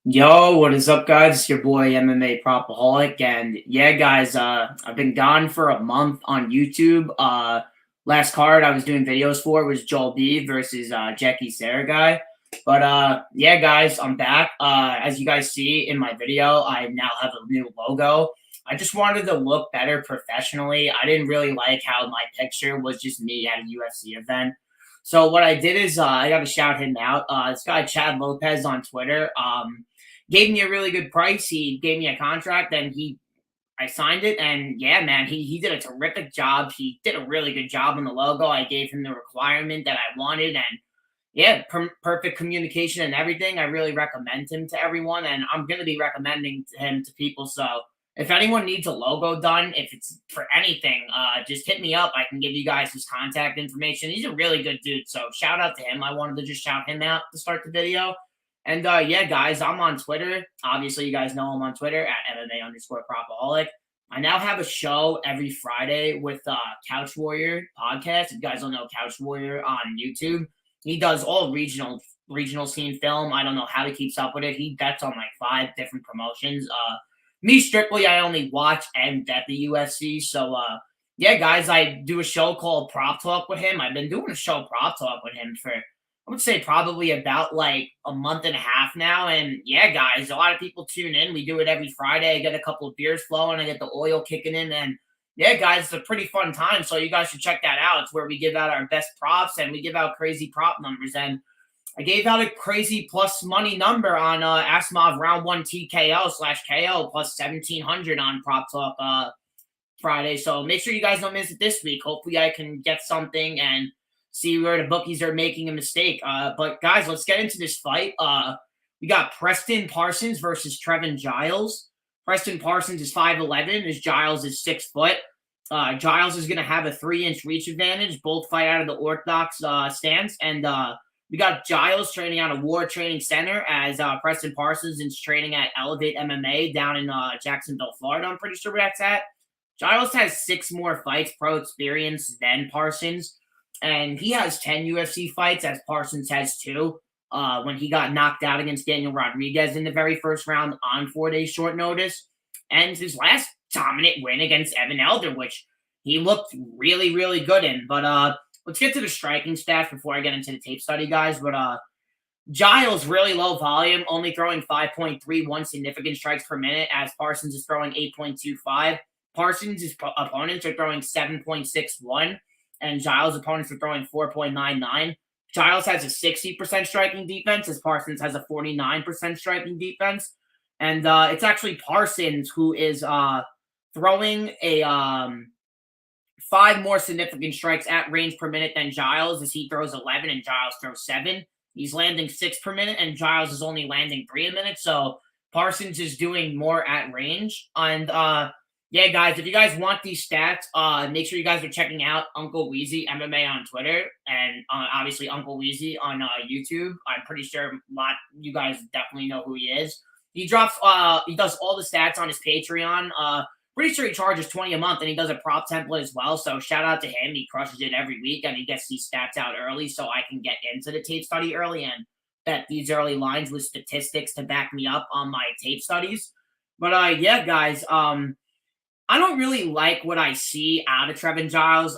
Yo, what is up, guys? It's your boy MMA Propaholic, and yeah, guys, I've been gone for a month on YouTube. Last card I was doing videos for was Joel B versus Jackie Sarah guy. But yeah, guys, I'm back. As you guys see in my video, I now have a new logo. I just wanted to look better professionally. I didn't really like how my picture was just me at a UFC event. So what I did is I got to shout him out. This guy Chad Lopez on Twitter. Gave me a really good price. He gave me a contract, and I signed it. And yeah, man, he did a terrific job. He did a really good job on the logo. I gave him the requirement that I wanted, and yeah, perfect communication and everything. I really recommend him to everyone, and I'm gonna be recommending him to people. So if anyone needs a logo done, if it's for anything, just hit me up. I can give you guys his contact information. He's a really good dude. So shout out to him. I wanted to just shout him out to start the video. And yeah, guys, I'm on Twitter. Obviously, you guys know I'm on Twitter at MMA_Propaholic. I now have a show every Friday with Couch Warrior podcast. If you guys don't know Couch Warrior on YouTube, he does all regional scene film. I don't know how he keeps up with it. He bets on like 5 different promotions. Me strictly, I only watch and bet the UFC. So yeah, guys, I do a show called Prop Talk with him. I've been doing a show Prop Talk with him for I would say probably about like a month and a half now. And yeah, guys, a lot of people tune in. We do it every Friday. I get a couple of beers flowing. I get the oil kicking in. And yeah, guys, it's a pretty fun time. So you guys should check that out. It's where we give out our best props and we give out crazy prop numbers. And I gave out a crazy plus money number on Asimov round one TKO/KO plus 1700 on Prop Talk Friday. So make sure you guys don't miss it this week. Hopefully I can get something and see where the bookies are making a mistake. But guys, let's get into this fight. We got Preston Parsons versus Trevin Giles. Preston Parsons is 5'11", as Giles is 6 foot. Giles is going to have a 3-inch reach advantage. Both fight out of the orthodox stance. And we got Giles training out of War Training Center as Preston Parsons is training at Elevate MMA down in Jacksonville, Florida. I'm pretty sure where that's at. Giles has 6 more fights pro experience than Parsons, and he has 10 UFC fights as Parsons has 2 when he got knocked out against Daniel Rodriguez in the very first round on 4 days short notice. And his last dominant win against Evan Elder, which he looked really, really good in. But let's get to the striking stats before I get into the tape study, guys. But Giles, really low volume, only throwing 5.31 significant strikes per minute, as Parsons is throwing 8.25. Parsons' opponents are throwing 7.61, and Giles' opponents are throwing 4.99. Giles has a 60% striking defense, as Parsons has a 49% striking defense. And it's actually Parsons who is throwing a 5 more significant strikes at range per minute than Giles, as he throws 11 and Giles throws 7. He's landing 6 per minute, and Giles is only landing 3 a minute. So Parsons is doing more at range. And yeah, guys, if you guys want these stats, make sure you guys are checking out Uncle Weezy MMA on Twitter and obviously Uncle Weezy on YouTube. I'm pretty sure you guys definitely know who he is. He does all the stats on his Patreon. Pretty sure he charges 20 a month, and he does a prop template as well. So shout out to him. He crushes it every week, and he gets these stats out early so I can get into the tape study early and bet these early lines with statistics to back me up on my tape studies. But yeah, guys, I don't really like what I see out of Trevin Giles.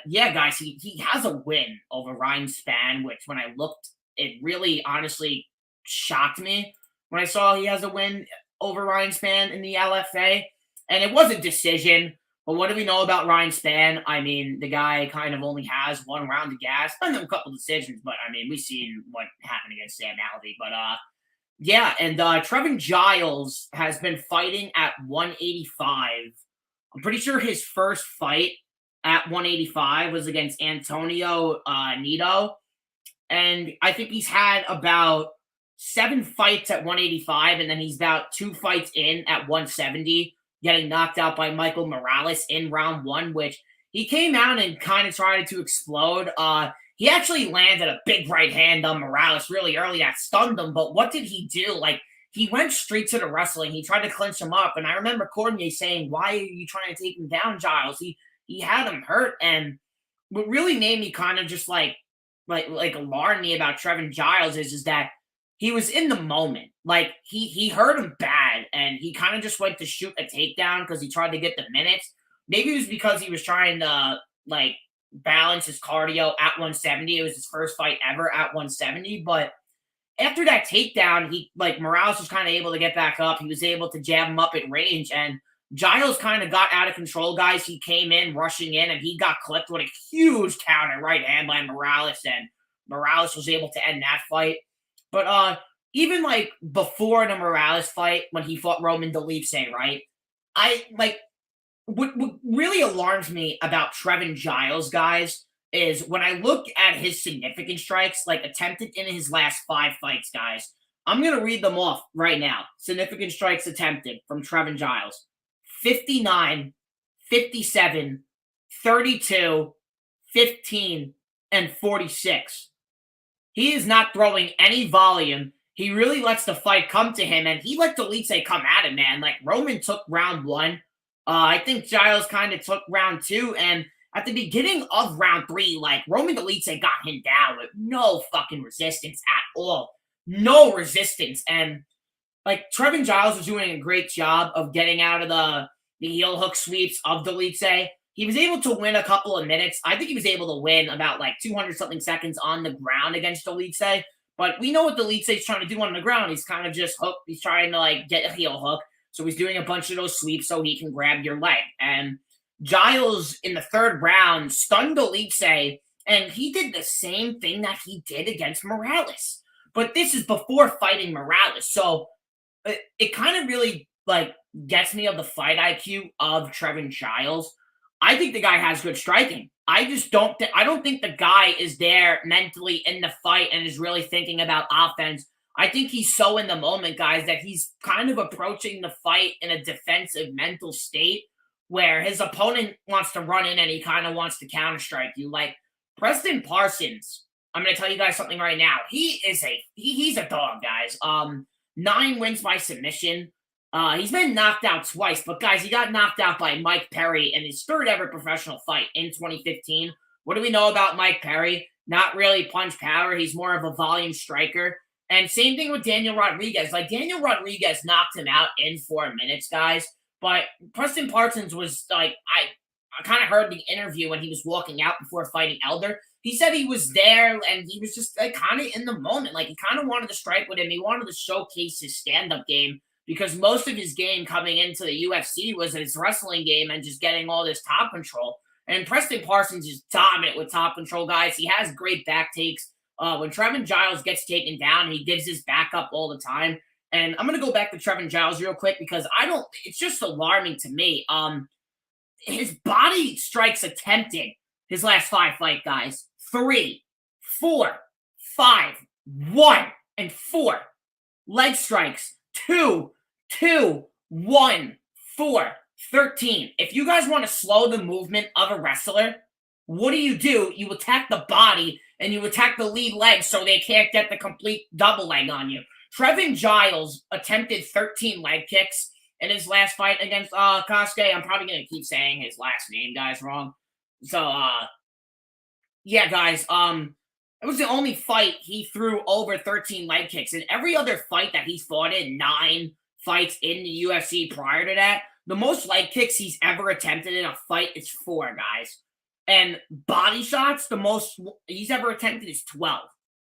Yeah, guys, he has a win over Ryan Spann, which when I looked, it really honestly shocked me when I saw he has a win over Ryan Spann in the LFA. And it was a decision. But what do we know about Ryan Spann? I mean, the guy kind of only has 1 round of gas. I know a couple decisions, but I mean, we've seen what happened against Sam Alvey. But yeah, and Trevin Giles has been fighting at 185. I'm pretty sure his first fight at 185 was against Antonio Nito. And I think he's had about 7 fights at 185, and then he's about 2 fights in at 170, getting knocked out by Michael Morales in round 1, which he came out and kind of tried to explode. He actually landed a big right hand on Morales really early that stunned him, but what did he do? Like, he went straight to the wrestling. He tried to clinch him up, and I remember Cormier saying, "Why are you trying to take him down, Giles?" He had him hurt, and what really made me kind of just like alarm me about Trevin Giles is that he was in the moment. Like he hurt him bad, and he kind of just went to shoot a takedown because he tried to get the minutes. Maybe it was because he was trying to like balance his cardio at 170. It was his first fight ever at 170, but after that takedown, he like Morales was kind of able to get back up. He was able to jab him up at range, and Giles kind of got out of control, guys. He came in rushing in, and he got clipped with a huge counter right hand by Morales, and Morales was able to end that fight. But even like before the Morales fight, when he fought Roman Dolidze, right? I like what really alarms me about Trevin Giles, guys, is when I look at his significant strikes, like attempted in his last 5 fights, guys. I'm gonna read them off right now. Significant strikes attempted from Trevin Giles: 59, 57, 32, 15, and 46. He is not throwing any volume. He really lets the fight come to him, and he let Dolidze come at him, man. Like Roman took round 1. I think Giles kind of took round 2, and at the beginning of round 3, like Roman Dolidze got him down with no fucking resistance at all, no resistance, and like Trevin Giles was doing a great job of getting out of the heel hook sweeps of Dolidze. He was able to win a couple of minutes. I think he was able to win about like 200 something seconds on the ground against Dolidze. But we know what Dolidze is trying to do on the ground. He's kind of just hooked. He's trying to like get a heel hook. So he's doing a bunch of those sweeps so he can grab your leg. And Giles in the 3rd round stunned Dolidze, and he did the same thing that he did against Morales. But this is before fighting Morales. So it kind of really like gets me of the fight IQ of Trevin Giles. I think the guy has good striking. I just I don't think the guy is there mentally in the fight and is really thinking about offense. I think he's so in the moment, guys, that he's kind of approaching the fight in a defensive mental state where his opponent wants to run in and he kind of wants to counter strike you. Like Preston Parsons, I'm going to tell you guys something right now. He's a dog, guys. 9 wins by submission. He's been knocked out twice, but guys, he got knocked out by Mike Perry in his 3rd ever professional fight in 2015. What do we know about Mike Perry? Not really punch power. He's more of a volume striker. And same thing with Daniel Rodriguez. Like Daniel Rodriguez knocked him out in 4 minutes, guys. But Preston Parsons was like, I kind of heard the interview when he was walking out before fighting Elder. He said he was there and he was just like kind of in the moment. Like he kind of wanted to strike with him. He wanted to showcase his stand-up game because most of his game coming into the UFC was his wrestling game and just getting all this top control. And Preston Parsons is dominant with top control, guys. He has great back takes. When Trevin Giles gets taken down, he gives his back up all the time. And I'm going to go back to Trevin Giles real quick because it's just alarming to me. His body strikes attempted his last 5 fight, guys. 3, 4, 5, 1, and 4. Leg strikes, 2, 2, 1, 4, 13. If you guys want to slow the movement of a wrestler, what do? You attack the body and you attack the lead leg so they can't get the complete double leg on you. Trevin Giles attempted 13 leg kicks in his last fight against Kosuke. I'm probably going to keep saying his last name, guys, wrong. So, yeah, guys, it was the only fight he threw over 13 leg kicks. In every other fight that he's fought in, 9 fights in the UFC prior to that, the most leg kicks he's ever attempted in a fight is 4, guys. And body shots, the most he's ever attempted is 12.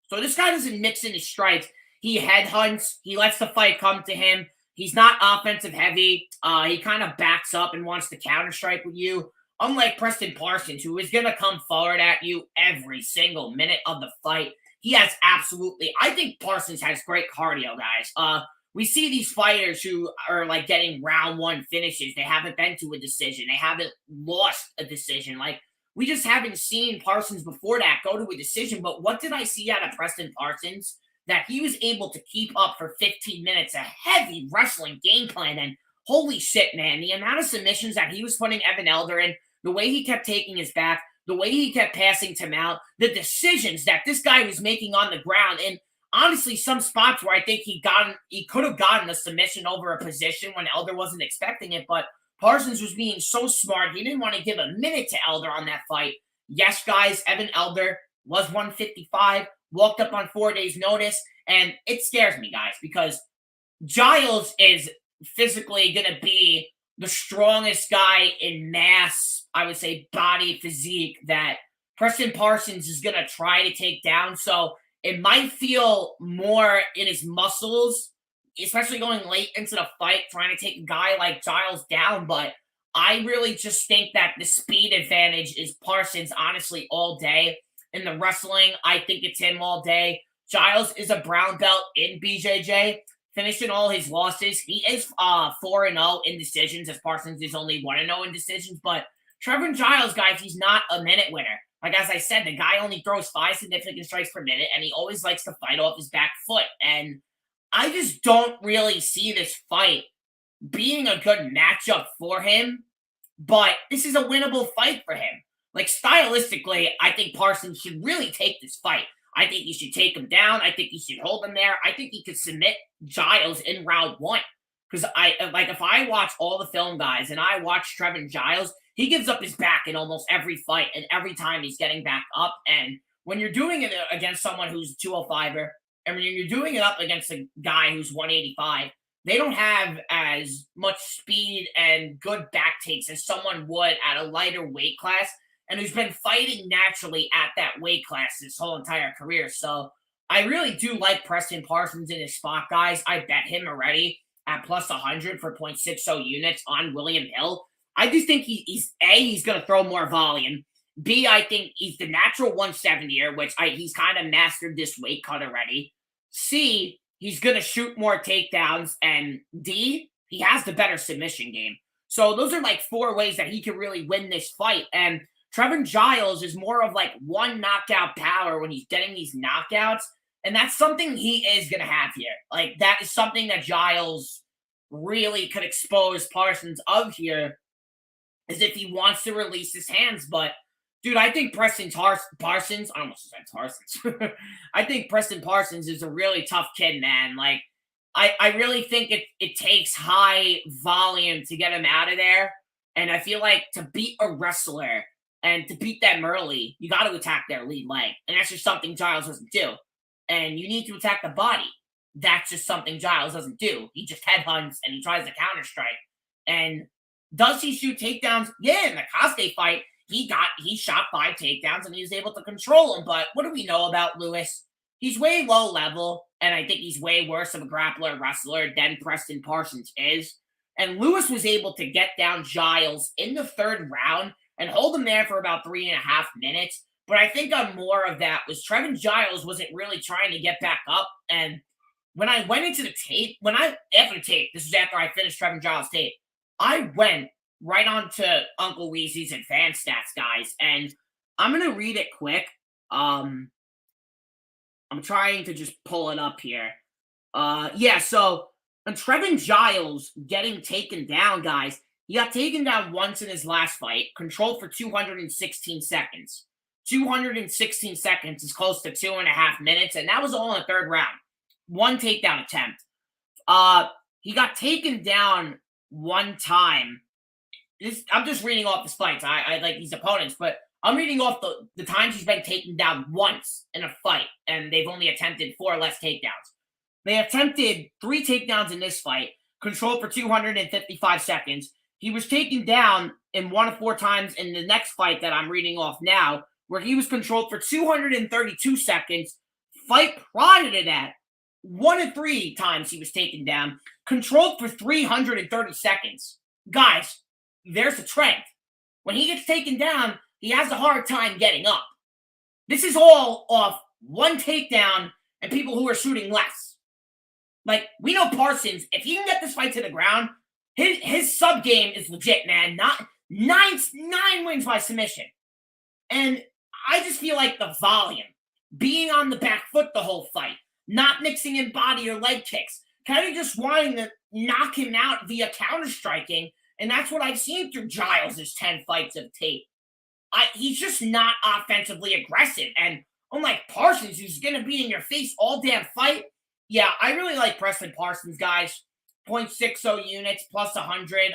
So this guy doesn't mix in his strikes. He headhunts. He lets the fight come to him. He's not offensive heavy. He kind of backs up and wants to counter strike with you. Unlike Preston Parsons, who is going to come forward at you every single minute of the fight. He has absolutely, I think Parsons has great cardio, guys. We see these fighters who are like getting round 1 finishes. They haven't been to a decision. They haven't lost a decision. Like, we just haven't seen Parsons before that go to a decision. But what did I see out of Preston Parsons? That he was able to keep up for 15 minutes, a heavy wrestling game plan. And holy shit, man, the amount of submissions that he was putting Evan Elder in, the way he kept taking his back, the way he kept passing Tim out, the decisions that this guy was making on the ground. And honestly, some spots where I think he could have gotten a submission over a position when Elder wasn't expecting it. But Parsons was being so smart. He didn't want to give a minute to Elder on that fight. Yes, guys, Evan Elder was 155. Walked up on 4 days' notice. And it scares me, guys, because Giles is physically going to be the strongest guy in mass, I would say, body physique that Preston Parsons is going to try to take down. So it might feel more in his muscles, especially going late into the fight, trying to take a guy like Giles down. But I really just think that the speed advantage is Parsons, honestly, all day. In the wrestling, I think it's him all day. Giles is a brown belt in BJJ, finishing all his losses. He is 4-0 in decisions, as Parsons is only 1-0 in decisions. But Trevin Giles, guys, he's not a minute winner. Like, as I said, the guy only throws 5 significant strikes per minute, and he always likes to fight off his back foot. And I just don't really see this fight being a good matchup for him, but this is a winnable fight for him. Like, stylistically, I think Parsons should really take this fight. I think he should take him down. I think he should hold him there. I think he could submit Giles in round 1. Because if I watch all the film, guys, and I watch Trevin Giles, he gives up his back in almost every fight, and every time he's getting back up. And when you're doing it against someone who's 205er, and when you're doing it up against a guy who's 185, they don't have as much speed and good back takes as someone would at a lighter weight class, and who's been fighting naturally at that weight class his whole entire career. So I really do like Preston Parsons in his spot, guys. I bet him already at plus 100 for 0.60 units on William Hill. I just think he's going to throw more volume. B, I think he's the natural 170er, which he's kind of mastered this weight cut already. C, he's going to shoot more takedowns. And D, he has the better submission game. So those are like 4 ways that he can really win this fight. And Trevin Giles is more of like one knockout power when he's getting these knockouts. And that's something he is going to have here. Like, that is something that Giles really could expose Parsons of here, is if he wants to release his hands. But, dude, I think Parsons, I almost said Parsons. I think Preston Parsons is a really tough kid, man. Like, I really think it takes high volume to get him out of there. And I feel like to beat a wrestler and to beat them early, you got to attack their lead leg. And that's just something Giles doesn't do. And you need to attack the body. That's just something Giles doesn't do. He just headhunts and he tries to counter strike. And does he shoot takedowns? Yeah, in the Coste fight, he shot 5 takedowns and he was able to control them. But what do we know about Lewis? He's way low level, and I think he's way worse of a grappler wrestler than Preston Parsons is. And Lewis was able to get down Giles in the 3rd round and hold him there for about 3.5 minutes. But I think on more of that was Trevin Giles wasn't really trying to get back up. And when I went into the tape, after the tape, this was after I finished Trevin Giles' tape, I went right on to Uncle Weezy's advanced stats, guys. And I'm going to read it quick. I'm trying to just pull it up here. So on Trevin Giles getting taken down, guys, he got taken down once in his last fight, controlled for 216 seconds. 216 seconds is close to 2.5 minutes, and that was all in the 3rd round. 1 takedown attempt. He got taken down 1 time. I'm just reading off his fights. I like these opponents, but I'm reading off the times he's been taken down once in a fight, and they've only attempted 4 less takedowns. They attempted 3 takedowns in this fight, controlled for 255 seconds. He was taken down in 1 of 4 times in the next fight that I'm reading off now, where he was controlled for 232 seconds. Fight prior to that, 1 of 3 times he was taken down, controlled for 330 seconds. Guys, there's a trend. When he gets taken down, he has a hard time getting up. This is all off 1 takedown and people who are shooting less. Like, we know Parsons, if he can get this fight to the ground, his sub game is legit, man. Not 9 wins by submission. And I just feel like the volume, being on the back foot the whole fight, not mixing in body or leg kicks, kind of just wanting to knock him out via counter striking. And that's what I've seen through Giles' 10 fights of tape. He's just not offensively aggressive. And unlike Parsons, who's going to be in your face all damn fight, yeah, I really like Preston Parsons, guys. 0.60 units, plus 100.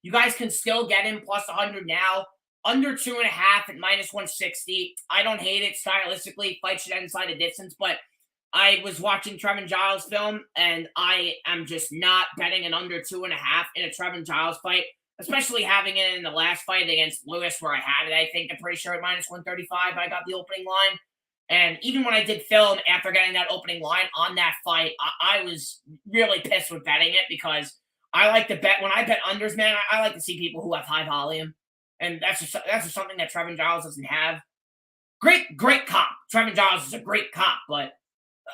You guys can still get him plus 100 now. Under 2.5 at minus 160. I don't hate it stylistically. Fight should end inside a distance, but I was watching Trevin Giles film, and I am just not betting an under 2.5 in a Trevin Giles fight, especially having it in the last fight against Lewis where I had it. I think I'm pretty sure at minus 135, I got the opening line. And even when I did film after getting that opening line on that fight, I was really pissed with betting it because I like to bet when I bet unders, man. I like to see people who have high volume, and that's just something that Trevin Giles doesn't have. Great cop. Trevin Giles is a great cop, but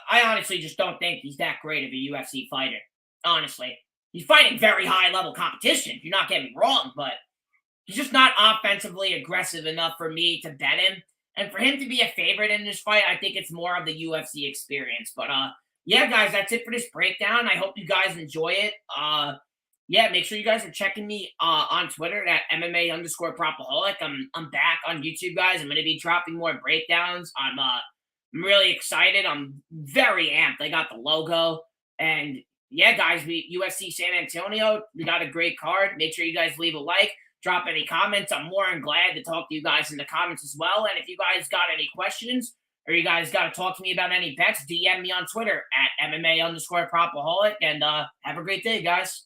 I honestly just don't think he's that great of a UFC fighter. Honestly, he's fighting very high level competition. You're not getting me wrong, but he's just not offensively aggressive enough for me to bet him. And for him to be a favorite in this fight, I think it's more of the UFC experience. But yeah, guys, that's it for this breakdown. I hope you guys enjoy it. Yeah, make sure you guys are checking me on Twitter at MMA underscore propaholic. I'm back on YouTube, guys. I'm gonna be dropping more breakdowns. I'm really excited. I'm very amped. I got the logo. And yeah, guys, we UFC San Antonio. We got a great card. Make sure you guys leave a like, drop any comments. I'm more than glad to talk to you guys in the comments as well. And if you guys got any questions or you guys got to talk to me about any bets, DM me on Twitter at MMA underscore propaholic. And have a great day, guys.